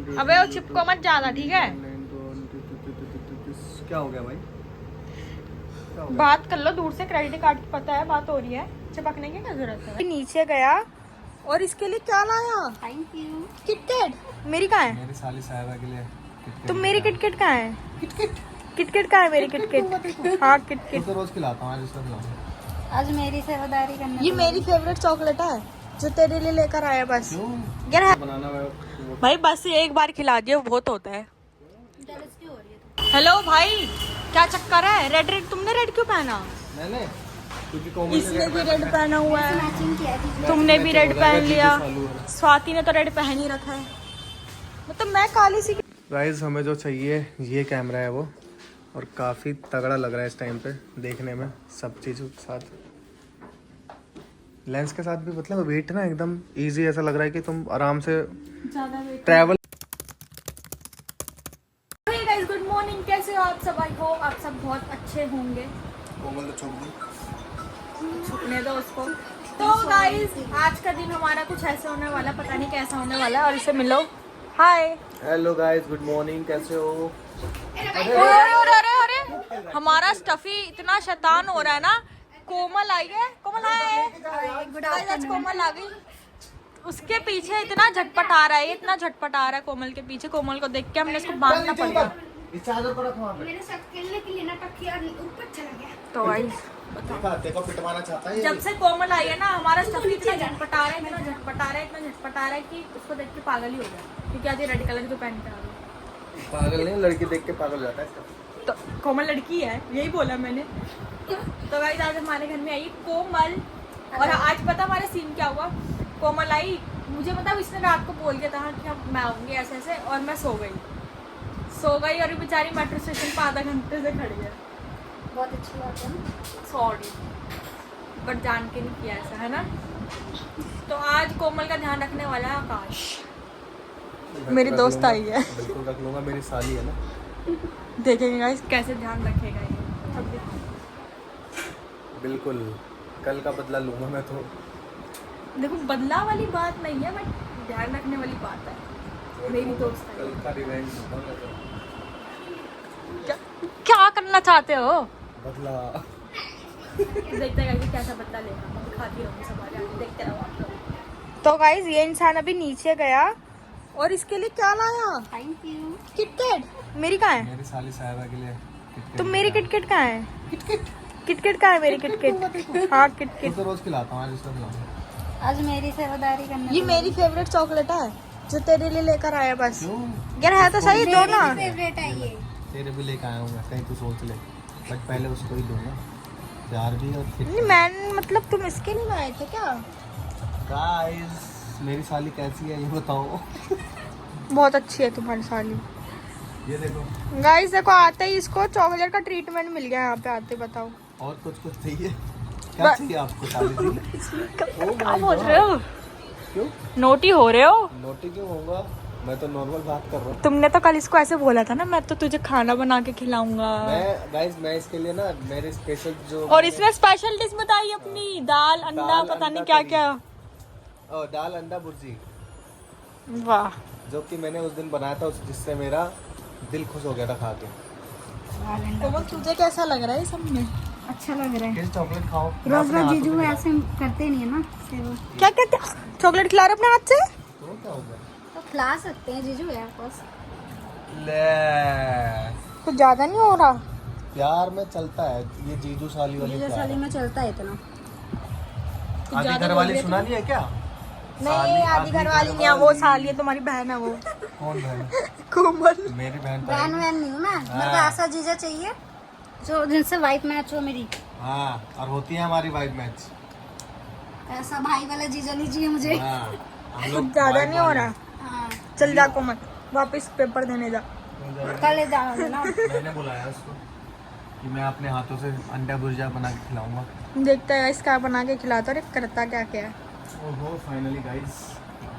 अबे वो चिपको मत ज्यादा, ठीक है? क्या हो गया भाई? बात कर लो दूर से, क्रेडिट कार्ड की पता है बात हो रही है, चिपकने की क्या जरूरत है? नीचे गया और इसके लिए क्या लाया? Thank you. किटकैट। मेरी कहाँ है? मेरी साली साहिबा के लिए तुम मेरी किटकैट कहाँ है? किटकिट किटकैट कहाँ है मेरी किटकैट? हाँ किटकैट। तो रोज खिलाता हूँ, आज उसको खिलाऊंगा। आज मेरी सेवादारी करना। ये मेरी फेवरेट चॉकलेट है जो तेरे लिए लेकर आया बस। क्यों यार बनाना भाई बस एक बार खिला दिया बहुत होता है। जेलस क्यों हो रही है? हेलो भाई, क्या चक्कर है? रेड रेड तुमने रेड क्यों पहना? मैंने क्योंकि कोमल ने इसने भी रेड पहना हुआ है, मैचिंग किया थी। तुमने भी रेड पहन लिया, चालू है। स्वाति ने तो रेड पहन ही रखा है, मतलब मैं काली सी। गाइस हमें जो चाहिए ये कैमरा है वो, और काफ़ी तगड़ा लग रहा है इस टाइम पे देखने में, सब चीज़ों के साथ, लेंस के साथ भी। मतलब वेट ना एकदम इजी, ऐसा लग रहा है कि तुम आराम से ज्यादा wait. Travel. Hey guys, good morning, कैसे हो आप सब? आई होप आप सब बहुत अच्छे होंगे। कोमल तो छोड़ दी, छुपने दो उसको। तो गाइस आज का दिन हमारा कुछ ऐसे होने वाला, पता नहीं कैसा होने वाला है। और इसे मिलो, हाय। हेलो गाइस, गुड मॉर्निंग, कैसे हो? अरे अरे अरे अरे, हमारा स्टफी इतना शैतान हो रहा है ना। कोमल आई है, कोमल हाय। गुड आज कोमल आ गई, उसके पीछे इतना झटपट आ रहा है, इतना झटपट आ रहा है कोमल के पीछे। कोमल को देख के हमने इसको बांधना पड़ेगा। इस चादर पर रखो, मेरे साथ खेलने के लिए ना टक्की ऊपर चला गया। तो गाइस देखो पिटवाना चाहता है। जब से कोमल आई है ना, हमारा स्टफी इतना झटपट आ रहा है, इतना झटपट आ रहा है, इतना झटपट आ रहा है कि उसको देख के पागल ही हो गया। क्योंकि आज ये रेड कलर की तो पहन के आ गई। पागल नहीं, लड़की देख के पागल हो जाता है। तो कोमल लड़की है, यही बोला मैंने। तो गाइस आज हमारे घर में आई कोमल, और आज पता हमारा सीन क्या हुआ? कोमल आई, मुझे मतलब इसने रात को बोल दिया था कि मैं आऊँगी ऐसे ऐसे, और मैं सो गई और बेचारी मेट्रो स्टेशन पर आधा घंटे से खड़ी है। बहुत अच्छी बात है ना। सॉरी, बट जान के नहीं किया ऐसा, है ना? तो आज कोमल का ध्यान रखने वाला है आकाश, मेरी दोस्त आई है। बिल्कुल रख लूंगा, मेरी साली है ना। देखेंगे गाइस कैसे ध्यान रखेगा ये। बिल्कुल, कल का बदला लूंगा मैं तो। देखो बदला वाली बात नहीं है, बट ध्यान रखने वाली बात है। मेरी दोस्त है। कल का रिवेंज लूंगा मैं तो। क्या करना चाहते हो? बदला। देखते हैं गाइस कैसा बदला लेगा, मैं दिखाती रहूंगी सब आगे, देखते रहो आप लोग। तो गाइस ये इंसान अभी नीचे गया और इसके लिए क्या लाया? Thank you. किटकैट। मेरी कहाँ है? मेरी साली साहिबा के लिए किटकिट। तुम मेरी किटकैट कहाँ है? किटकिट किटकैट कहाँ है मेरी किटकैट? हाँ किटकैट। तो रोज खिलाता हूँ, आज उसको खिलाऊंगा। आज मेरी सेवादारी करना। ये मेरी फेवरेट चॉकलेट है जो तेरे लिए लेकर आया बस। क्यों यार है तो सही, दो ना। फेवरेट है ये। तेरे भी लेके आया हूँ मैं, कहीं तू सोच ले, बट पहले उसको ही दूंगा प्यार भी और फिर। नहीं मैं मतलब तुम इसके लिए लाए थे क्या? गाइस मेरी साली कैसी है ये बताओ। बहुत अच्छी है तुम्हारी साली। ये देखो, गाइस देखो आते ही इसको चॉकलेट का ट्रीटमेंट मिल गया यहाँ पे आते। बताओ और कुछ चाहिए? क्या चाहिए आपको साली जी? क्या बोल रहे हो? क्यों नोटी हो रहे हो? नोटी क्यों होगा? मैं तो नॉर्मल बात कर रहा हूँ। तुमने तो कल इसको ऐसे बोला था ना, मैं तो तुझे खाना बना के खिलाऊंगा। मैं इसके लिए ना मेरे स्पेशल जो, और इसने स्पेशल डिश बताई अपनी, दाल अंडा पता नहीं क्या क्या। दाल अंडा भुर्जी, वाह। जो कि मैंने उस दिन बनाया था, जिससे मेरा दिल खुश हो गया था खा के। कोमल तुझे कैसा लग रहा है सब में? अच्छा लग रहा है। किस चॉकलेट खाओ रोज रोज जीजू ऐसे करते नहीं है ना, सेवा। क्या कहते? चॉकलेट खिला रहे अपने हाथ से? तो क्या हो गया? तो खिला सकते हैं जीजू यार बस। ले, कुछ ज्यादा नहीं हो रहा? प्यार में चलता है ये जीजू साली वाली जीजू प्यार साली है। में चलता है इतना। आधी घर वाली सुना नहीं है क्या? नहीं आधी घर वाली नहीं है, वो साली है, तुम्हारी बहन है वो। कौन बहन? कोमल। मेरी बहन तो बहन है। वहन नहीं हूँ मैं, मेरे को हाँ। ऐसा जीजा चाहिए जो जिनसे वाइफ मैच हो मेरी। हाँ, और होती है हमारी वाइफ मैच। ऐसा भाई वाला जीजा नहीं चाहिए मुझे। हाँ, हम कुछ लोग ज्यादा wife नहीं हो वाले। रहा। हाँ, चल जा कोमल, वापस पेपर देने जा। कल ले जाओगे ना। मैंने बुलाया उसको कि मैं अपने हाथों से अंडा भुर्जा बना के खिलाऊंगा। देखता है इसका बना के खिलाता और करता क्या क्या है। ओहो फाइनली गाइस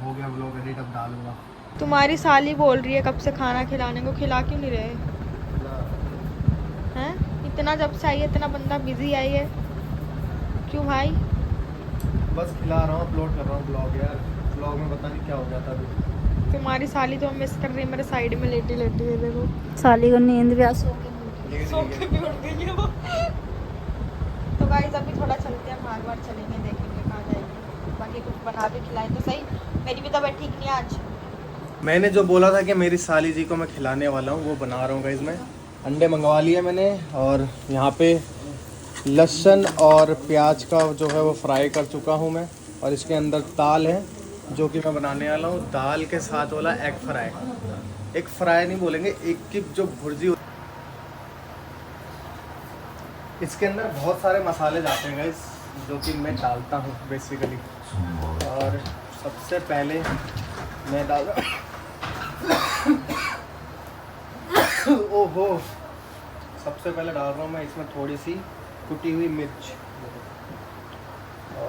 हो गया व्लॉग एडिट, अब डालूंगा। तुम्हारी साली बोल रही है कब से खाना खिलाने को, खिला क्यों नहीं रहे हैं? इतना जब से आई है इतना बंदा बिजी आई है, क्यों भाई? बस खिला रहा हूँ, अपलोड कर रहा हूँ ब्लॉग यार। ब्लॉग में पता नहीं क्या हो गया था अभी, तुम्हारी साली तो मिस कर रही है मेरे साइड में लेटी लेटी है देखो। साली को नींद भी आ सो सो के भी उठ गई है वो। तो गाइस अभी थोड़ा चलते हैं, बाहर बाहर चलेंगे, देखेंगे कहाँ जाएंगे। बाकी कुछ बना के खिलाए तो सही, मेरी भी तबीयत ठीक नहीं है आज। मैंने जो बोला था कि मेरी साली जी को मैं खिलाने वाला हूँ वो बना रहा हूँ गाइस। मैं अंडे मंगवा लिए मैंने, और यहाँ पे लहसुन और प्याज का जो है वो फ्राई कर चुका हूँ मैं। और इसके अंदर दाल है जो कि मैं बनाने वाला हूँ, दाल के साथ वाला एग फ्राई। एक फ्राई नहीं बोलेंगे, एक की जो भुर्जी। इसके अंदर बहुत सारे मसाले जाते हैं गाइस जो कि मैं डालता हूँ बेसिकली। और सबसे पहले मैं डाल ओहो, सबसे पहले डाल रहा हूँ मैं इसमें थोड़ी सी कुटी हुई मिर्च,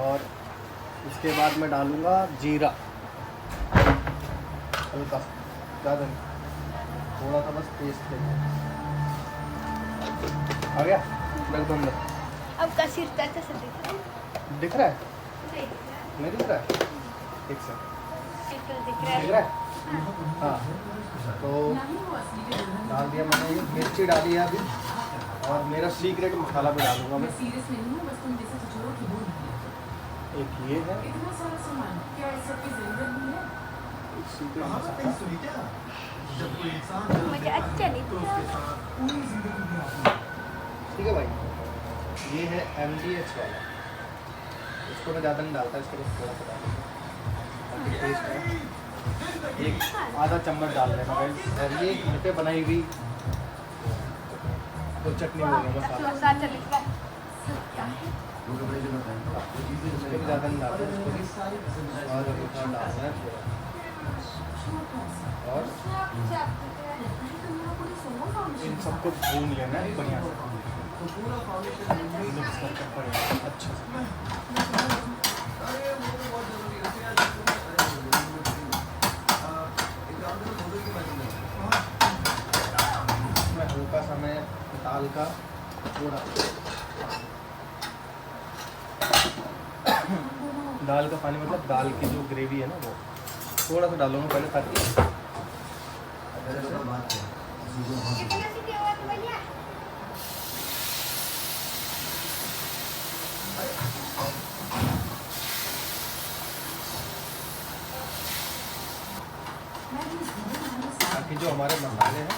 और इसके बाद मैं डालूँगा जीरा, हल्का ज़्यादा नहीं, थोड़ा सा बस टेस्ट लेंगे। आ गया, रख दो अंदर। अब का सिर कैसे से दिख रहा है? दिख रहा है? नहीं दिख रहा है? एक से दिख रहा दिख रहा है? हाँ, तो डाल दिया मैंने, ये मिर्ची डाली है अभी, और मेरा सीक्रेट मसाला भी डालूंगा मैं। एक ये है सीक्रेट मसाला, मुझे अच्छा नहीं ठीक है भाई। ये है MDH वाला, इसको मैं ज़्यादा नहीं डालता, इसको बस थोड़ा सा डालूंगा, टेस्ट है। एक आधा चम्मच डाल देना गाइस। और ये घर पे बनाई हुई तो चटनी बोलेंगे मसाला, इसको भी ज़्यादा नहीं डालना, इसको भी और डालना है थोड़ा। और इन सबको भून लेना है बढ़िया से, मिक्स करके बढ़िया अच्छा से। इसमें हल्का सा मैं दाल का थोड़ा दाल का पानी, मतलब दाल की जो ग्रेवी है ना वो थोड़ा सा डालूंगा पहले, ताकि ताकि जो हमारे मसाले हैं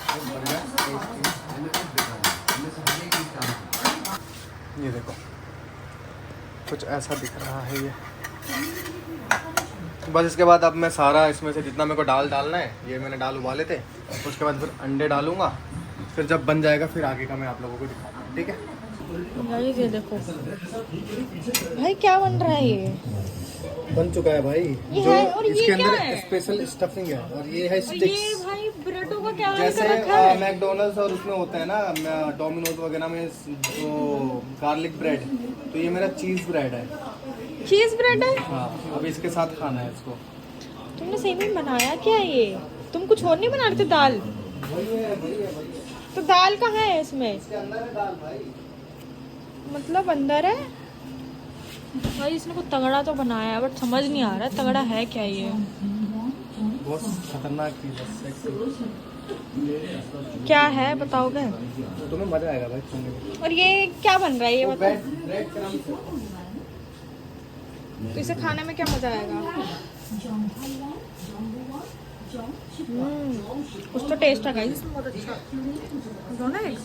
वो बढ़िया टेस्टी। ये देखो कुछ ऐसा दिख रहा है ये। बस इसके बाद अब मैं सारा इसमें से जितना मेरे को डालना है, ये मैंने दाल उबाले थे, उसके बाद फिर अंडे डालूंगा, फिर जब बन जाएगा फिर आगे का मैं आप लोगों को दिखाऊंगा, ठीक है। ये देखो भाई क्या बन रहा है, ये बन चुका है भाई। ये जो है, और ये इसके क्या अंदर है? स्पेशल स्टफिंग है, और ये है ये स्टिक्स। भाई ब्रेडों का क्या जैसे कर रखा है? मैकडोनल्ड्स और उसमें होता है ना डोमिनोज वगैरह में जो गार्लिक ब्रेड, तो ये मेरा चीज़ ब्रेड है। चीज ब्रेड है? हाँ, अब इसके साथ खाना है इसको। तुमने सही में बनाया क्या ये? तुम कुछ और नहीं बना रहे थे? दाल वही है, वही है, वही है। तो दाल कहाँ है इसमें? इसके अंदर है दाल भाई। मतलब अंदर है भाई। इसने कुछ तगड़ा तो बनाया है, बट समझ नहीं आ रहा तगड़ा है क्या ये। बहुत खतरनाक चीज़ है। क्या है बताओगे? तुम्हें मजा आएगा भाई खाने में। और ये क्या बन रहा है ये बताओ? Bread crumbs. तो इसे खाने में क्या मजा आएगा? कुछ तो टेस्ट है गाइस इसमें बहुत अच्छा। दोनों एक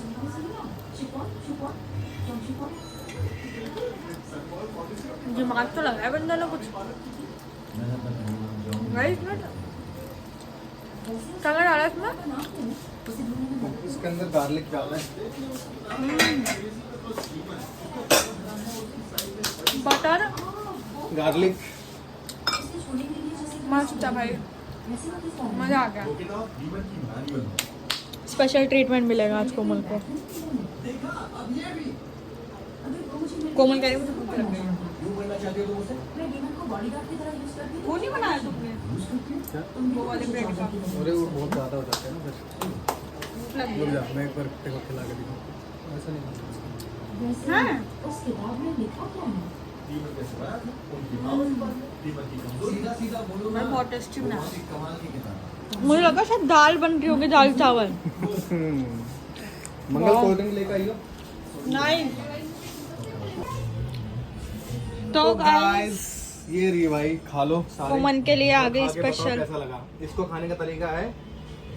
दिमाग तो लगा है बंदा ने कुछ। गाइस में क्या डाला है इसमें? इसके अंदर गार्लिक डाला है, बटर, गार्लिक। मस्त है भाई, मजा आ गया। स्पेशल ट्रीटमेंट मिलेगा आज कोमल को। कोमल कह रही मुझे भूख लग गई है। वो नहीं बनाया तुमने वो वाले ब्रेड का? अरे वो बहुत ज़्यादा हो जाता है ना फिर। भूख लग रुक गई जा, मैं एक बार तेरे को खिला के दिखाऊँ। ऐसा नहीं है? उसके बाद में लिखा क्या है? मैं बहुत टेस्टी बना। मुझे लगा शायद दाल बन रही होगी, दाल चावल। मंगल कोल्ड ड्रिंक लेकर आइयो। नहीं तो गाइस ये रही भाई, खा लो सारे। कोमन के लिए आ गई खा के बताओ स्पेशल। कैसा लगा। इसको खाने का तरीका है,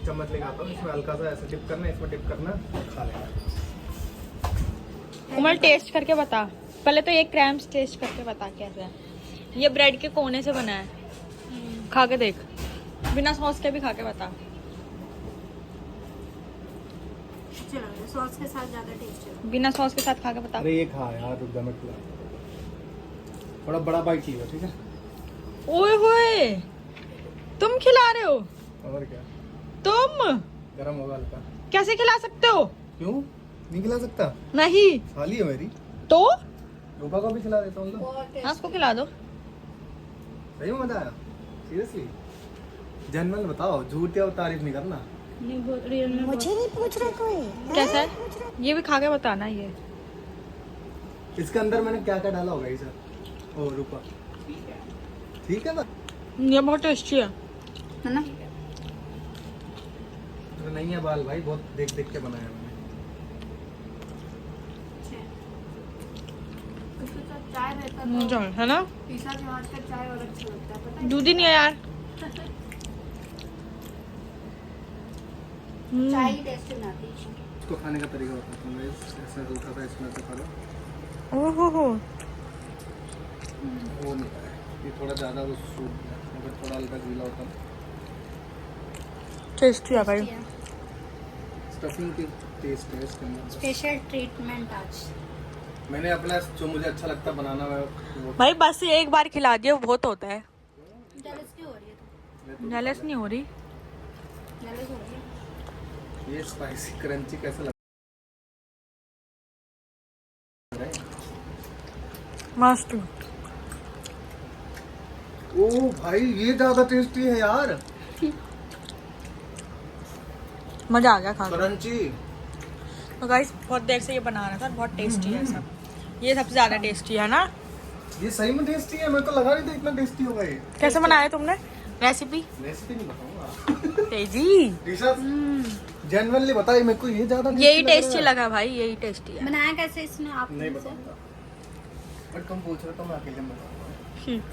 चम्मच लेकर आता हूँ, इसमें हल्का सा ऐसे डिप करना, इसमें डिप करना, खा लेना। कोमल टेस्ट करके बता, पहले तो ये क्रैम्स टेस्ट करके बता कैसा है। ये ब्रेड के कोने से बना है, खा के देख, बिना सॉस के भी खा के बता। सॉस के साथ ज्यादा टेस्टी है। बिना सॉस के साथ खा के बता। अरे ये खा यार, रुक जा मैं खिला। थोड़ा बड़ा बाइट लियो, ठीक है? ओए होए, तुम खिला रहे हो? और क्या, तुम गरम होगा हल्का। कैसे खिला सकते हो? क्यों नहीं खिला सकता? नहीं साली है मेरी, तो रूपा को भी खिला देता हूँ। हाँ, उसको खिला दो। सही में मजा आया, सीरियसली। जनरल बताओ, झूठ या तारीफ नहीं करना। मुझे नहीं पूछ रहा कोई। कैसा है ये भी खा के बताना। ये इसके अंदर मैंने क्या क्या डाला होगा ये सर? ओ रूपा, ठीक है ना? ये बहुत टेस्टी है। है ना? तो नहीं है बाल भाई, बहुत देख देख के बनाया मैंने। चाय रहता है ना, पिसा के हाथ का चाय और अच्छा लगता है, पता है? दूध ही नहीं है यार। चाय ही टेस्टी बनाती है। इसको खाने का तरीका बताता हूँ गाइस। ऐसा रूखा था, इसमें से खा लो। ओहो हो, वो नहीं है, ये थोड़ा ज़्यादा वो सूप है, अगर थोड़ा हल्का गीला होता ना। टेस्टी है भाई। स्टफिंग की टेस्ट है इसके अंदर। स्पेशल ट्रीटमेंट आज। मैंने अपना जो मुझे अच्छा लगता है बनाना, मैं वो भाई बस एक बार खिला दिया बहुत होता है। जेलस क्यों हो रही है तू? जेलस नहीं हो रही। जेलस हो रही है? ये स्पाइसी क्रंची कैसा लग रहा है? मस्त। ओ भाई ये ज़्यादा टेस्टी है यार, मजा आ गया खा के। क्रंची। तो गाइस बहुत देर से ये बना रहा था, बहुत टेस्टी है सब। ये सबसे ज्यादा टेस्टी है ना? ये सही में टेस्टी है, मेरे को लगा नहीं था इतना टेस्टी होगा ये। कैसे बनाया तुमने? रेसिपी रेसिपी नहीं बताऊंगा। तेजी। जनरली बताइए मेरे को, ये ज़्यादा यही टेस्टी लगा भाई, यही टेस्टी है। बनाया कैसे इसने आप? नहीं बताऊंगा, बट तुम पूछ रहे हो तो मैं अकेले में बताऊंगा।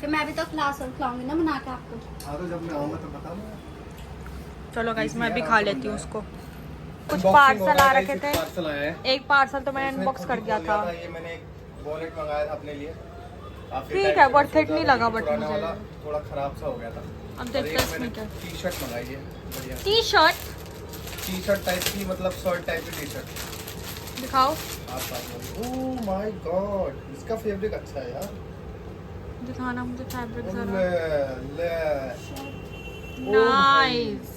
फिर मैं भी तो खिलाऊंगी ना बना के आपको। हाँ तो जब मैं आऊंगा तो बता दूंगा। चलो गाइस मैं भी खा लेती हूँ उसको। कुछ Unboxing पार्सल हो रहा आ है, रखे guys, थे। एक पार्सल आया है। एक पार्सल तो मैंने इसमें अनबॉक्स कर खुद ही दिया खोल था। ये मैंने एक वॉलेट मंगाया था अपने लिए। काफी ठीक टाइम है, से worth मैं it सोचा नहीं था लगा कि but पुराना मुझे। वाला थोड़ा खराब सा हो गया था। अब और देखते एक हैं मैंने इसमें क्या। टी शर्ट मंगाई है, बढ़िया T shirt T shirt type की, मतलब शर्ट टाइप की टी शर्ट। दिखाओ, ओह माय गॉड, इसका फैब्रिक अच्छा है यार। दिखाना मुझे फैब्रिक ले जरा। ले नाइस,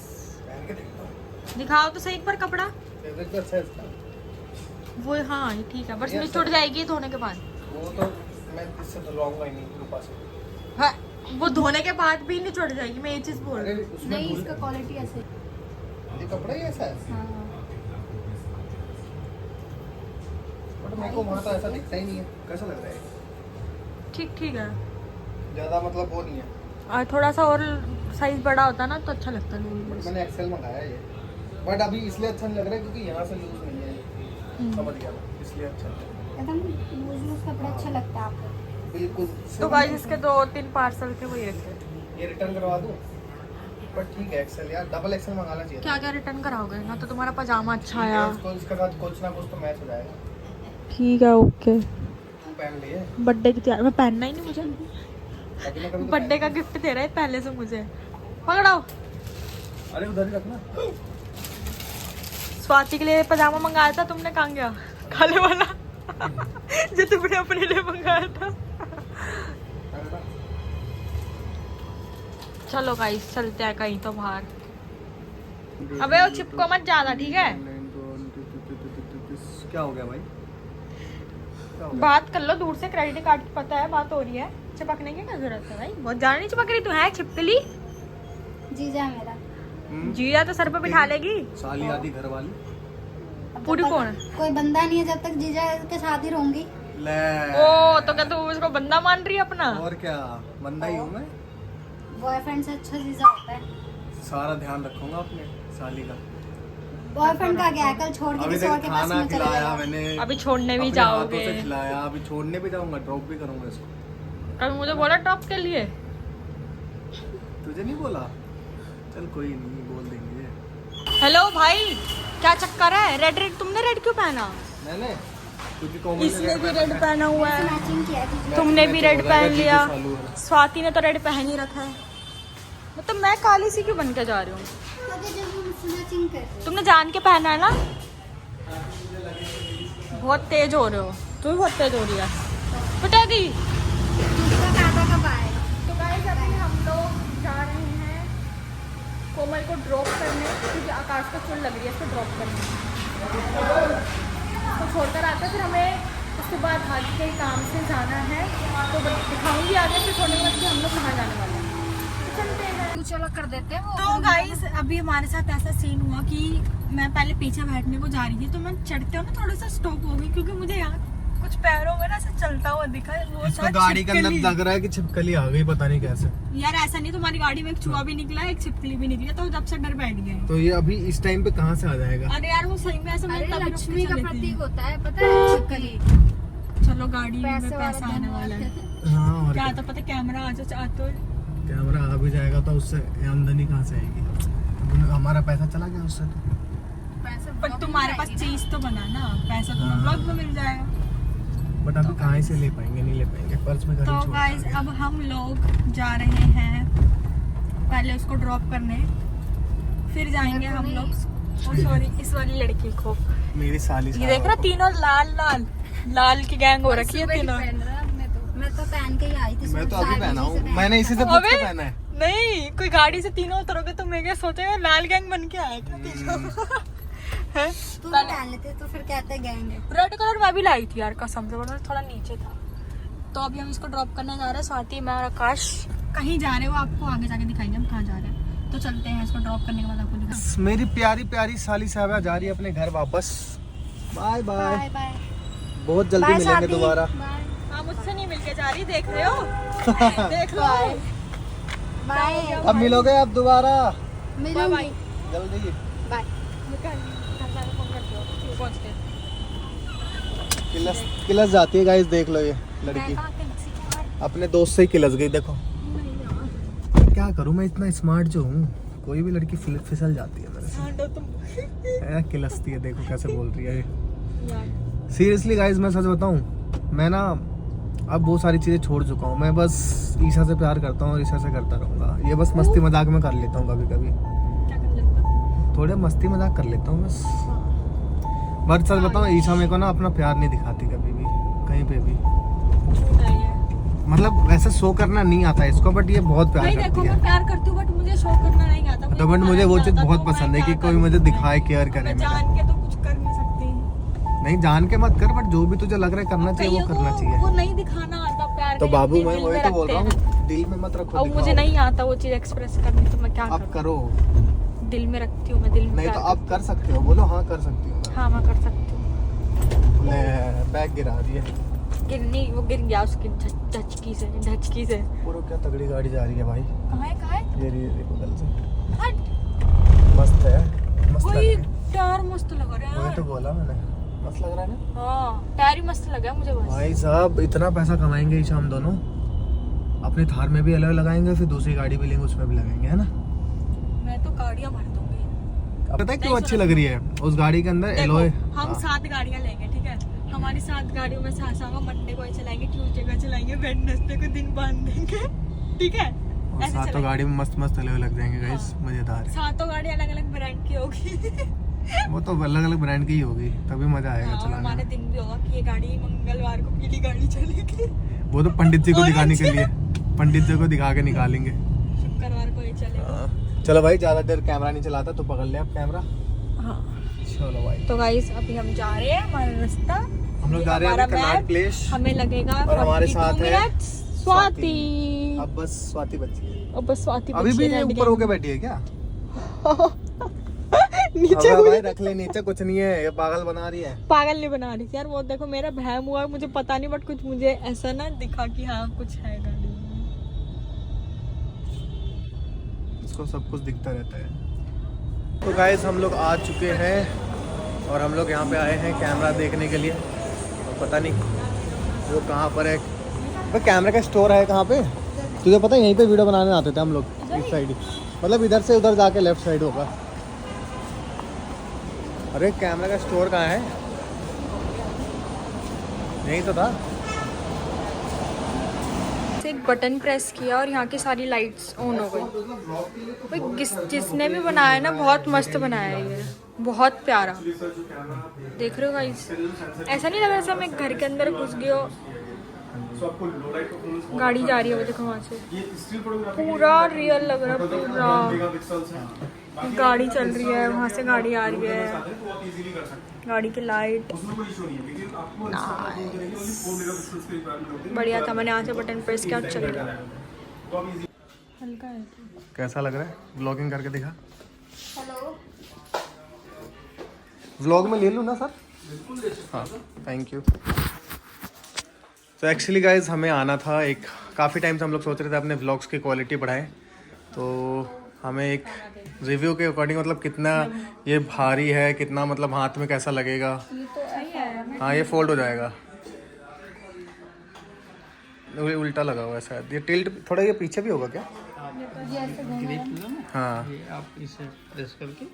पहन के देखता हूं। दिखाओ तो सही एक बार कपड़ा। फैब्रिक तो अच्छा है इसका। वो हाँ ये ठीक है, बट ये इसमें अच्छा छुट जाएगी धोने के बाद। वो तो मैं इससे धुलवाऊंगा ही नहीं रूपा से। हाँ, वो धोने के बाद भी नहीं छुट जाएगी, मैं ये चीज बोल रही अरे हूँ। उसमें नहीं, धुल- इसका क्वालिटी ऐसे। ये कपड़ा ही ऐसा है, हाँ। बट मेरे को वहाँ तो ऐसा दिखता ही नहीं है। कैसा लग रहा है? ठीक ठीक है। ज़्यादा मतलब वो नहीं है। और थोड़ा सा और साइज बड़ा होता ना तो अच्छा लगता बट है। मैंने एक्सेल मंगाया है ये, बट अभी इसलिए अच्छा नहीं लग रहा है क्योंकि यहाँ से लूज नहीं है ये। समझ गया मैं, इसलिए अच्छा नहीं लग रहा एकदम लूज कपड़ा अच्छा लगता है आपको। है। बिल्कुल। तो गाइस इसके 2-3 पार्सल थे, वही रखे। ये रिटर्न करवा दूँ? बट ठीक है, एक्सेल यार, डबल एक्सेल मंगाना चाहिए। क्या क्या रिटर्न कराओगे ना? तो तुम्हारा पजामा अच्छा आया। इसको इसके साथ कुछ ना कुछ तो मैच हो जाएगा। ठीक है, ओके। तू पहन लिए बर्थडे की तैयारी में पहनना ही नहीं मुझे। कभी ना कभी तो बर्थडे का गिफ्ट दे रहा है पहले से मुझे। पकड़ाओ। पहन। अरे उधर ही रखना। स्वाति के लिए पजामा मंगाया था, तुमने कहाँ गया? काले वाला जो तुमने अपने लिए मंगाया था। अरे ना, चलो गाइस चलते हैं कहीं तो बाहर। अबे वो चिपको मत ज्यादा, ठीक है? क्या हो गया भाई? क्या हो गया? बात कर लो दूर से, क्रेडिट कार्ड की पता है बात हो रही है। चिपकने की क्या जरूरत है भाई? बहुत ज्यादा नहीं चिपक रही तू, है छिपकली। जीजा है मेरा। जीजा तो सर पे बिठा लेगी। साली आदि घर वाली। अब पूरी जब तक कौन? कोई बंदा नहीं है, जब तक जीजा के साथ ही रहूंगी। ले ओ तो क्या तू इसको बंदा मान रही है अपना? और क्या, बंदा ही हूँ मैं। बॉयफ्रेंड से अच्छा जीजा होता है। सारा ध्यान रखूंगा अपने साली का। बॉयफ्रेंड का क्या है, कल छोड़ के अभी किसी और के पास खाना में चला खिलाया जाएगा। मैंने, अभी छोड़ने भी अपने हाथों जाओगे। से खिलाया, अभी छोड़ने भी जाऊंगा, ड्रॉप भी करूंगा इसको। कल मुझे बोला टॉप के लिए। तुझे नहीं बोला? चल कोई नहीं, बोल देंगे। हेलो भाई, क्या चक्कर है? रेड तुमने रेड क्यों पहना? मैंने क्योंकि कोमल इसने भी रेड पहना हुआ है, मैचिंग किया है तुझे। तुमने भी रेड पहन लिया, चालू है। स्वाति ने तो रेड पहन ही रखा है। मतलब मैं काली सी क्यों बन के जा रही हूँ? तो जब हम मैचिंग कर रहे तुमने जान के पहना है ना? बहुत तेज हो रहे हो, तू भी बहुत तेज हो रही है। बता दी। हो, दूसरा काटा कब आएगा? तो गाइस अभी हम लोग जा रहे हैं कोमल को ड्रॉप करने, क्योंकि आकाश को चोट लग रही है, इसको ड्रॉप करने। तो छोड़कर आते हैं, फिर हमें उसके बाद आगे के काम से जाना है, तो दिखाऊंगी आगे, फिर छोड़ने के बाद कि हम लोग कहाँ जाने वाले हैं। तो चलते हैं। तू चलो कर देते हैं वो। तो गाइस अभी हमारे साथ ऐसा सीन हुआ कि मैं पहले पीछे बैठने को जा रही थी, तो मैं चढ़ते हो ना थोड़ा सा स्टॉप हो गई, क्योंकि मुझे यहाँ कुछ पैरों में ना ऐसा चलता हुआ दिखा है। वो इसको था गाड़ी के अंदर छिपकली। लग रहा है कि छिपकली आ गई, पता नहीं कैसे। यार ऐसा नहीं, तुम्हारी गाड़ी में एक चूहा भी निकला, एक छिपकली भी निकली, तो जब से डर बैठ गए। तो ये अभी इस टाइम पे कहाँ से आ जाएगा? अरे यार वो सही में ऐसा अरे मैं तभी लक्ष्मी रुक का के चली प्रतीक थी। होता है, पता है छिपकली। चलो गाड़ी में पैसे पैसा वाला आने वाला है। हाँ, और क्या क्या? तो पता कैमरा आ जाए तो कैमरा आ भी जाएगा तो उससे आमदनी कहाँ से आएगी? हमारा पैसा चला गया उससे तो। पैसे पर तुम्हारे पास चीज तो बना ना, पैसा तो हाँ। ब्लॉग में मिल जाएगा। बट अभी कहाँ से ले पाएंगे, नहीं ले पाएंगे, पर्स में घर तो ही छोड़ गाइस देंगे। अब हम लोग जा रहे हैं पहले उसको ड्रॉप करने, फिर जाएंगे हम लोग सॉरी इस वाली लड़की को। मेरी साली ये देख रहा, तीनों लाल लाल लाल की गैंग हो रखी है सुबह ही तीनों। पहन रहा है, मैं तो पहन के ही आई थी। मैं तो सूट अभी साड़ी पहना से हूँ, पहन- मैंने इसी से पूछ अबे! के पहना है। नहीं, कोई गाड़ी से तीनों उतरोगे तो मैं क्या सोचेगा लाल गैंग बन के आए क्या तीनों? हैं? तू भी पहन लेते तो फिर कहते गैंग है। रेड कलर मैं भी लाई थी यार कसम से, वरना थोड़ा नीचे था। तो अभी हम इसको ड्रॉप करने जा रहे हैं, स्वाति मैं और आकाश कहीं जा रहे हो, आपको आगे जाके दिखाएंगे हम कहाँ जा रहे हैं। तो चलते हैं, इसको ड्रॉप करने के बाद आपको दिखाएंगे। मेरी प्यारी प्यारी साली साहबा जा रही है अपने घर वापस। Bye bye, bye bye. बहुत जल्दी बाय मिलेंगे स्वाति। दोबारा। बाय हाँ मुझसे नहीं मिलके जा रही, देख रहे हो? देख लो। बाय। अब मिलोगे आप दोबारा मिलूंगी। जल्दी। बाय। किलस किलस जाती है गाइस, देख लो ये लड़की अपने दोस्त से ही किलस गई। देखो क्या करूं मैं, इतना स्मार्ट जो हूँ, कोई भी लड़की फिसल जाती है मेरे से। किलसती है, देखो कैसे बोल रही है। सीरियसली गाइस मैं सच बताऊं, मैं ना अब बहुत सारी चीज़ें छोड़ चुका हूँ। मैं बस ईशा से प्यार करता हूँ और ईशा से करता रहूँगा। ये बस मस्ती मजाक में कर लेता हूँ, कभी कभी थोड़े मस्ती मजाक कर लेता हूँ बस। बट सच बताऊँ, ईशा मेरे को ना अपना प्यार नहीं दिखाती कभी भी, कहीं पे भी। मतलब वैसे शो करना नहीं आता है इसको, बट ये बहुत प्यार भाई देखो करती मैं है। प्यार करती हूँ बट मुझे शो करना नहीं आता। तो बट मुझे वो चीज़ बहुत पसंद है कि कोई मुझे दिखाए, केयर करे मेरा। जान के तो कुछ कर नहीं सकती। नहीं जान के मत कर, बट जो भी तुझे लग रहा है करना चाहिए वो करना चाहिए। वो नहीं दिखाना आता प्यार। तो के बाबू लिए मैं दिल वही में तो बोल रहा रखते हैं। हूँ, दिल में मत रखो। अब मुझे दिखाओ। नहीं आता वो चीज एक्सप्रेस करनी, तो मैं क्या अब करूं? करो। दिल में रखती हूँ मैं, दिल में नहीं तो प्यार अब कर सकते हो, बोलो हाँ कर सकती हूँ। हाँ मैं कर सकती हूँ। ले बैग गिरा रही है। गिरनी वो गिर गया उसकी झचकी से। पूरा क्या तगड़ी गाड़ी जा रही है भाई। कहाँ है ये रही है बगल से, हट। मस्त है, मस्त लग वही रही है। टायर मस्त लग रहा है वही यार। तो बोला मैंने, मस्त लग रहा है ना। हाँ टायर ही मस्त लगा मुझे बस। भाई साहब इतना पैसा कमाएंगे ईशा हम दोनों, अपनी थार में भी अलग लगाएंगे, फिर दूसरी गाड़ी भी लेंगे उसमें भी लगाएंगे, है ना। मैं तो गाड़ियाँ भर दूंगी। पता है क्यों अच्छी लग रही है उस गाड़ी के अंदर? देखो, एलोय। हम 7 गाड़ियाँ लेंगे, ठीक है? हमारी 7 गाड़ियों में सासांगा मंडे को चलाएंगे, ट्यूसडे को चलाएंगे, वेडनेसडे को दिन बांध देंगे, ठीक है? और ऐसे सातों चलाएंगे। गाड़ी में मस्त मस्त एलोय लग जाएंगे गाइस, मजेदार है। 7 गाड़ी अलग अलग ब्रांड की होगी। वो तो अलग अलग ब्रांड की ही होगी, तभी मजा आएगा हाँ, चलाने हमारे में। दिन भी होगा कि ये गाड़ी मंगलवार को पीली गाड़ी चलेगी, वो तो पंडित जी को दिखाने के Orange। लिए, पंडित जी को दिखा के निकालेंगे। शुक्रवार को ये चलेगा। चलो भाई, ज्यादा देर कैमरा नहीं चलाता तो पकड़ ले आप कैमरा। हाँ चलो भाई, तो गाइस अभी हम जा रहे हैं, हमारा रास्ता हम लोग जा रहे हैं हमारा अभी कर्नाट map, प्लेस। हमें लगेगा और हमारे 42 साथ है मिनट्स। स्वाति। अब बस स्वाति बची है। अब बस स्वाति अभी बची भी है, ऊपर होके बैठी है क्या? नीचे अबे हुई। भाई रख ले नीचे, कुछ नहीं है, ये पागल बना रही है। पागल नहीं बना रही थी यार, वो देखो मेरा भैम हुआ है, मुझे पता नहीं बट कुछ मुझे ऐसा ना दिखा कि हाँ कुछ है गाड़ी में। उसको सब कुछ दिखता रहता है। तो गाइस हम लोग आ चुके हैं और हम लोग यहाँ पे आए हैं कैमरा देखने के लिए। तो पता नहीं वो कहाँ पर है, वो कैमरे का स्टोर है कहाँ पे, तुझे पता है? यहीं पे वीडियो बनाने आते थे हम लोग, इस साइड ही, मतलब इधर से उधर जाके लेफ्ट साइड होगा। अरे कैमरा का स्टोर कहाँ है? यही तो था। एक बटन प्रेस किया और यहाँ की सारी लाइट्स ऑन हो गई। भाई जिसने भी बनाया ना बहुत मस्त बनाया है, ये बहुत प्यारा। देख रहे हो गाइस, ऐसा नहीं लग रहा जैसे मैं घर के अंदर घुस गई हो। गाड़ी जा रही है वो देखो वहाँ से, पूरा रियल लग रहा है, पूरा गाड़ी चल रही है, वहाँ से गाड़ी आ रही है, गाड़ी की लाइट बढ़िया था। मैंने यहाँ से बटन प्रेस किया और चल गया। हल्का है। कैसा लग रहा है? व्लॉगिंग करके दिखा। व्लॉग में ले लूँ ना सर? हाँ थैंक यू। तो एक्चुअली गाइज हमें आना था, एक काफ़ी टाइम से हम लोग सोच रहे थे अपने व्लॉग्स की क्वालिटी बढ़ाएं, तो हमें एक रिव्यू के अकॉर्डिंग मतलब कितना ये भारी है, कितना मतलब हाथ में कैसा लगेगा। हाँ ये फोल्ड हो जाएगा, उल्टा लगा हुआ है शायद, ये टिल्ट थोड़ा ये पीछे भी होगा क्या? हाँ आप इसे प्रेस करके,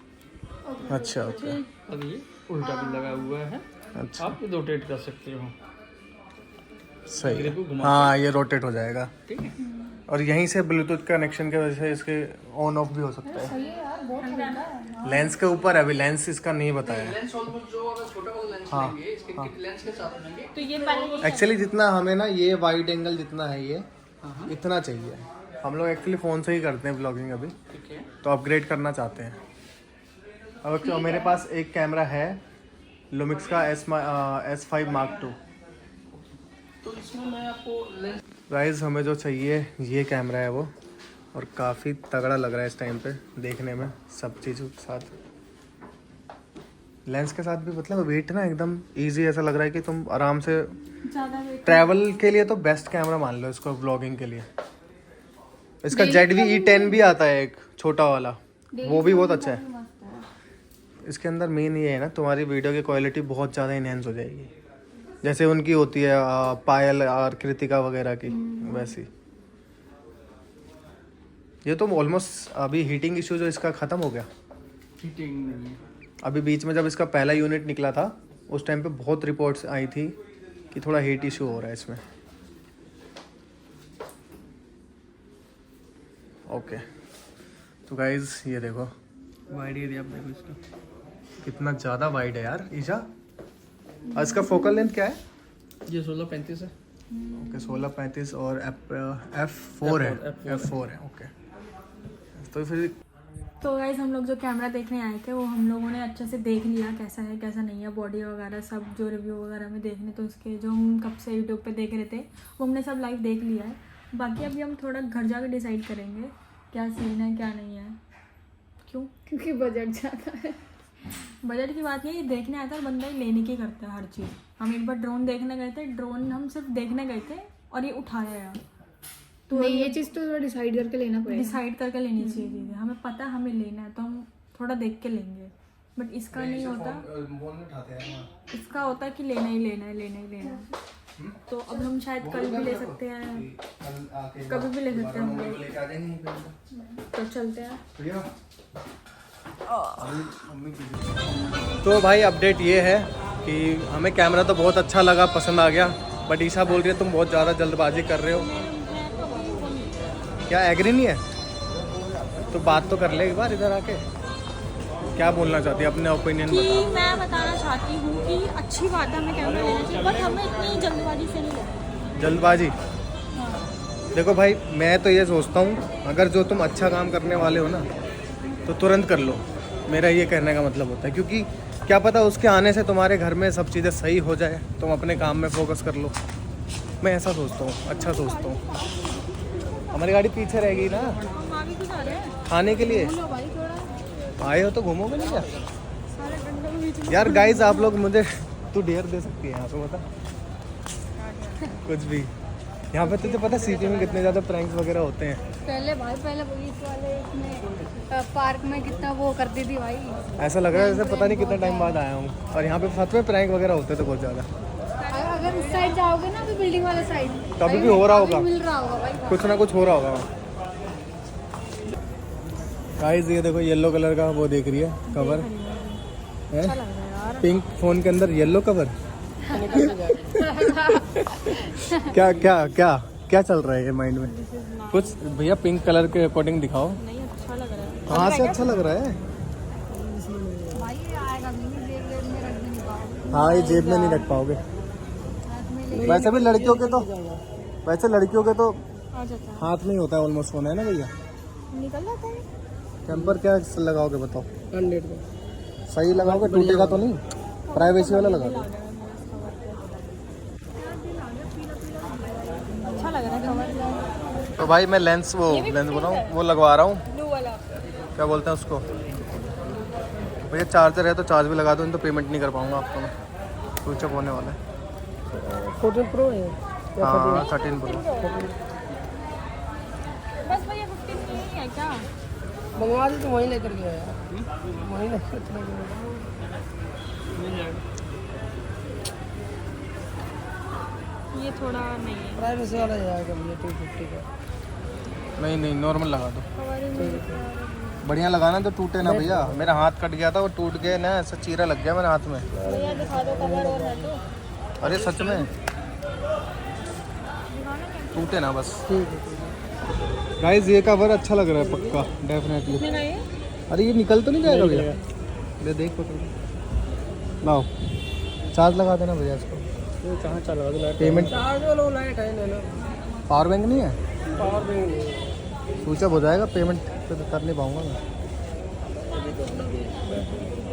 अच्छा ओके। अब ये उल्टा भी लगा हुआ है, अच्छा आप रोटेट कर सकते हो। सही है। हाँ ये रोटेट हो जाएगा, ठीक है। और यहीं से ब्लूटूथ कनेक्शन की वजह से इसके ऑन ऑफ भी हो सकता है। लेंस के ऊपर है, अभी लेंस इसका नहीं बताया। लेंस ऑलमोस्ट जो अगर छोटा वाला लेंस हाँ, लेंगे, इसके हाँ। लेंस के साथ लेंगे तो ये पहले एक्चुअली जितना हमें ना ये वाइड एंगल जितना है ये इतना चाहिए। हम लोग एक्चुअली फ़ोन से ही करते हैं ब्लॉगिंग अभी, ठीक है। तो अपग्रेड करना चाहते हैं। अब तो मेरे पास एक कैमरा है लुमिक्स का S5 Mark II। तो इसमें मैं आपको लेंस गाइस हमें जो चाहिए ये कैमरा है वो, और काफ़ी तगड़ा लग रहा है इस टाइम पे देखने में, सब चीज़ों के साथ, लेंस के साथ भी। मतलब वेट ना एकदम इजी, ऐसा लग रहा है कि तुम आराम से ट्रैवल के लिए तो बेस्ट कैमरा मान लो इसको, व्लॉगिंग के लिए। इसका ZV-E10 भी आता है एक छोटा वाला, वो भी बहुत अच्छा है। इसके अंदर मेन ये है ना, तुम्हारी वीडियो की क्वालिटी बहुत ज़्यादा इनहेंस हो जाएगी, जैसे उनकी होती है पायल और कृतिका वगैरह की वैसी। ये तो ऑलमोस्ट अभी हीटिंग इशू जो इसका ख़त्म हो गया। हीटिंग नहीं है। अभी बीच में जब इसका पहला यूनिट निकला था उस टाइम पे बहुत रिपोर्ट्स आई थी कि थोड़ा हीट इशू हो रहा है इसमें। ओके तो गाइज ये देखो वाइड एरिया आप देखो इसका, कितना ज़्यादा वाइड है यार ईशा। और इसका फोकल लेंथ क्या है? ये 16-35 है। ओके 16-35 और F4 है, F4 है ओके। तो फिर तो गाइस हम लोग जो कैमरा देखने आए थे वो हम लोगों ने अच्छे से देख लिया, कैसा है कैसा नहीं है, बॉडी वगैरह सब जो रिव्यू वगैरह में देखने, तो उसके जो हम कब से यूट्यूब पे देख रहे थे वो हमने सब लाइव देख लिया है। बाकी अभी हम थोड़ा घर जाकर डिसाइड करेंगे क्या सीन है क्या नहीं है। क्यों? क्योंकि बजट ज़्यादा है। बजट की बात नहीं, ये देखने आता है बंदा ही लेने की करता है हर चीज़। हम एक बार ड्रोन देखने गए थे, ड्रोन हम सिर्फ देखने गए थे और ये उठाया यार। तो नहीं, ये चीज़ तो थोड़ा डिसाइड करके लेना पड़ेगा। डिसाइड करके लेनी चाहिए चीज़ें, हमें पता है हमें लेना है तो हम थोड़ा देख के लेंगे, बट इसका नहीं होता। इसका होता है कि लेना ही लेना है, लेना ही लेना है। तो अब हम शायद कल भी ले सकते हैं, कभी भी ले सकते हैं हम लोग। तो चलते हैं। तो भाई अपडेट ये है कि हमें कैमरा तो बहुत अच्छा लगा, पसंद आ गया, बट ईशा बोल रही है तुम बहुत ज़्यादा जल्दबाजी कर रहे हो। क्या एग्री नहीं है? तो बात तो कर ले एक बार इधर आके, क्या बोलना चाहती है, अपने ओपिनियन कि बता। मैं बताना चाहती हूँ कि अच्छी बात है हमें कैमरा लेना चाहिए, बट हमें इतनी जल्दबाजी से नहीं लेना। जल्दबाजी देखो भाई, मैं तो ये सोचता हूँ अगर जो तुम अच्छा काम करने वाले हो ना तो तुरंत कर लो, मेरा ये कहने का मतलब होता है। क्योंकि क्या पता उसके आने से तुम्हारे घर में सब चीज़ें सही हो जाए, तुम अपने काम में फोकस कर लो। मैं ऐसा सोचता हूँ, अच्छा सोचता हूँ। हमारी गाड़ी पीछे रहेगी ना हम आगे क्यों जा रहे हैं? खाने के लिए। बोलो भाई थोड़ा, आए हो तो घूमोगे ना क्या सारे डंडों के बीच में। यार? गाइस आप लोग मुझे तू डेयर दे सकती है यहाँ पे, बता कुछ भी। यहाँ पे तुझे पता सिटी में कितने ज़्यादा प्रैंक्स वगैरह होते हैं। पहले भाई पहले पुलिस वाले इसमें पार्क में कितना वो करती थी भाई। ऐसा लग रहा है जैसे पता नहीं कितना टाइम बाद आया हूँ। और यहाँ पे सच में प्रैंक वगैरह होते थे बहुत ज़्यादा। अगर उस साइड जाओगे ना तो बिल्डिंग वाले साइड तो अभी भी हो रहा होगा, मिल रहा होगा भाई। कुछ ना कुछ हो रहा होगा वहाँ। गाइस ये देखो येलो कलर का वो देख रही है कवर है, पिंक फोन के अंदर येलो कवर। क्या क्या क्या क्या चल रहा है ये माइंड में? कुछ भैया पिंक कलर के अकॉर्डिंग दिखाओ। नहीं अच्छा लग रहा है। कहाँ से अच्छा लग रहा है? भाई ये आएगा नहीं, जेब में रख भी नहीं पाओगे। हाँ ये जेब में नहीं रख पाओगे। वैसे भी लड़कियों के तो आ जाता है, हाथ में ही होता है ऑलमोस्ट फोन, है ना भैया? निकल जाता है। टेम्पर क्या लगाओगे बताओ? 100 का। सही लगाओगे, टूटेगा तो नहीं? प्राइवेसी वाला लगा दो। अच्छा लग रहा है कवर। तो भाई मैं लेंस बोल रहा हूँ, वो लगवा रहा हूँ। ब्लू वाला क्या बोलते हैं उसको भैया? चार्जर है तो चार्ज भी लगा दो, नहीं तो पेमेंट नहीं कर पाऊंगा आपको मैं। स्विच ऑफ होने वाला है। 14 प्रो है। हाँ 13 प्रो। बस भैया 15 नहीं है क्या? मंगवा दी तो वहीं लेकर गया यार, वहीं लेकर चला गया। ये थोड़ा नहीं है। प्राइवेसी वाला जाएगा भैया 250 का। नहीं नॉर्मल लगा दो, कवर ही नहीं। बढ़िया लगाना तो टूटे ना भैया। मेरा हाथ कट गया था, वो टूट गया ना, ऐसा चीरा लग गया मेरे हाथ में। भैया दिखा दो कवर और है तो। अरे सच में टूटे ना बस। ठीक है। गाइस ये कवर अच्छा लग रहा है पक्का, डेफिनेटली। कितने का ये? अरे ये निकल तो नहीं जाएगा भैया? ले देख पकड़ लाओ, चार्ज लगा देना भैया इसको। ये कहाँ चला रहा है? पेमेंट चार्ज वाला लाइट है ना, पावर बैंक नहीं है? पावर बैंक नहीं है। स्विच ऑफ हो जाएगा, पेमेंट तो कर नहीं पाऊंगा मैं।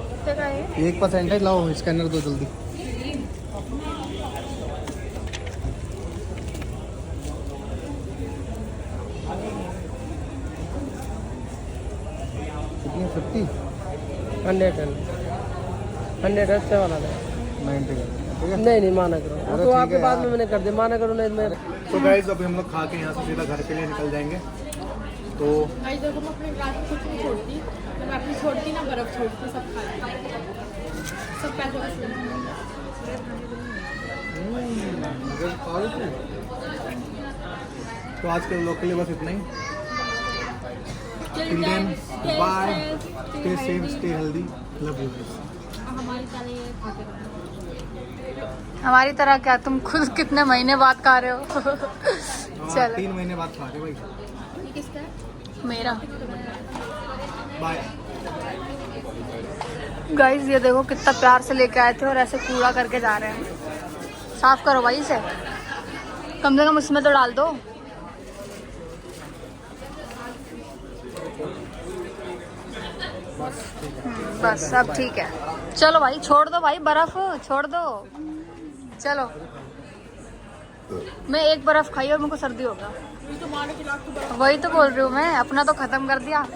कितने का है? 1% है, लाओ स्कैनर दो जल्दी। कितनी 50? 100 अच्छा वाला है। 90 का ठीक है। नहीं माना करो, वो अरे तो ठीक आपके है बाद यार। में मैंने कर दिया, माना करो नहीं मैं। तो गाइस अभी हम लोग खा के यहाँ से सीधा घर के लिए निकल जाएंगे। तो आज देखो मैं अपने क्लास में कुछ नहीं छोड़ती, जब मैं अपनी छोड़ती ना बर्फ छोड़ती, सब खाती, सब पैसे वसूल। तो आज के लोग के लिए बस इतना ही। Till then, stay bye, safe, stay safe, stay healthy, love you. हमारी तरह ये खाते रहना। हमारी तरह क्या, तुम खुद कितने महीने बाद खा रहे हो? चलो 3 महीने बाद खा रहे भाई। ये किसका है? मेरा। बाय। गाइस ये देखो कितना प्यार से लेके आए थे और ऐसे कूड़ा करके जा रहे हैं। साफ करो भाई इसे, कम से कम उसमें तो डाल दो। बस अब ठीक है। चलो भाई छोड़ दो भाई, बर्फ छोड़ दो। चलो मैं एक बर्फ खाई और मेरे को सर्दी हो गया। वही तो बोल रही हूँ मैं, अपना तो खत्म कर दिया।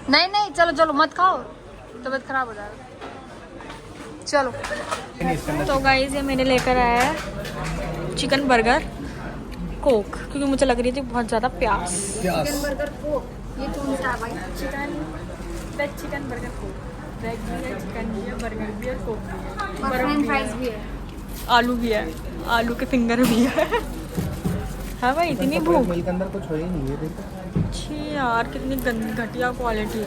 नहीं नहीं चलो चलो मत खाओ, तबीयत खराब हो जाएगा। चलो तो गाइस ये मैंने लेकर आया है चिकन बर्गर कोक, क्योंकि मुझे लग रही थी बहुत ज़्यादा प्यास। चिकन बर्गर कोक, ये कौन सा है भाई? Chicken veg chicken burger Coke, veg भी है, चिकन भी है, बर्गर भी है, कोक भी है, और बर्फ फ्रेंच भी फ्राइज है, भी है। आलू भी है, आलू के फिंगर भी है। हाँ भाई इतनी भूख। मिल के अंदर कुछ हो ही नहीं है, देखो अच्छी यार, कितनी गंदी घटिया क्वालिटी है।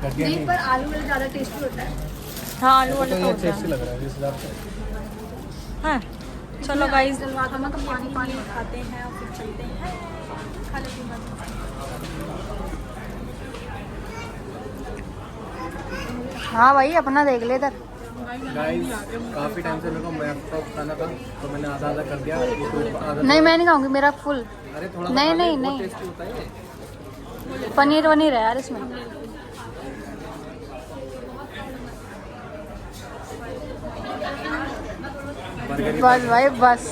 घटिया नहीं नहीं। पर आलू वाला ज़्यादा टेस्टी होता है। हाँ आलू तो वाले तो ये होता टेस्टी है। लग रहा है इस हिसाब से। हाँ चलो गाइस जलवाता मैं तो पानी पानी खाते हैं और फिर चलते हैं खा लेते हैं। हाँ भाई अपना देख ले इधर। गाइस काफ़ी टाइम से मेरे को मैप का खाना था, तो मैंने आधा आधा कर दिया। ये तो आधा नहीं मैं नहीं खाऊंगी, मेरा फुल। अरे थोड़ा नहीं, खा ले, नहीं, बहुत नहीं। टेस्टी होता है ये। पनीर वनीर है यार इसमें। बर्गर ही बस भाई बस,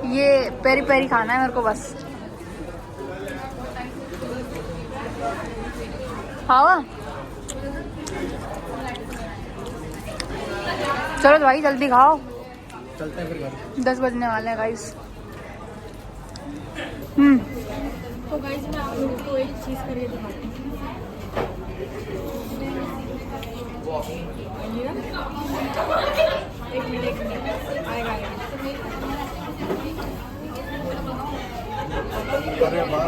ये पेरी पेरी खाना है मेरे को बस। हाँ चलो तो भाई जल्दी खाओ, चलते हैं फिर घर। 10 बजने वाले हैं गाइस। तो गाइस मैं आप लोगों को एक चीज़ करके दिखाती हूँ। एक मिनट आएगा। अरे वाह।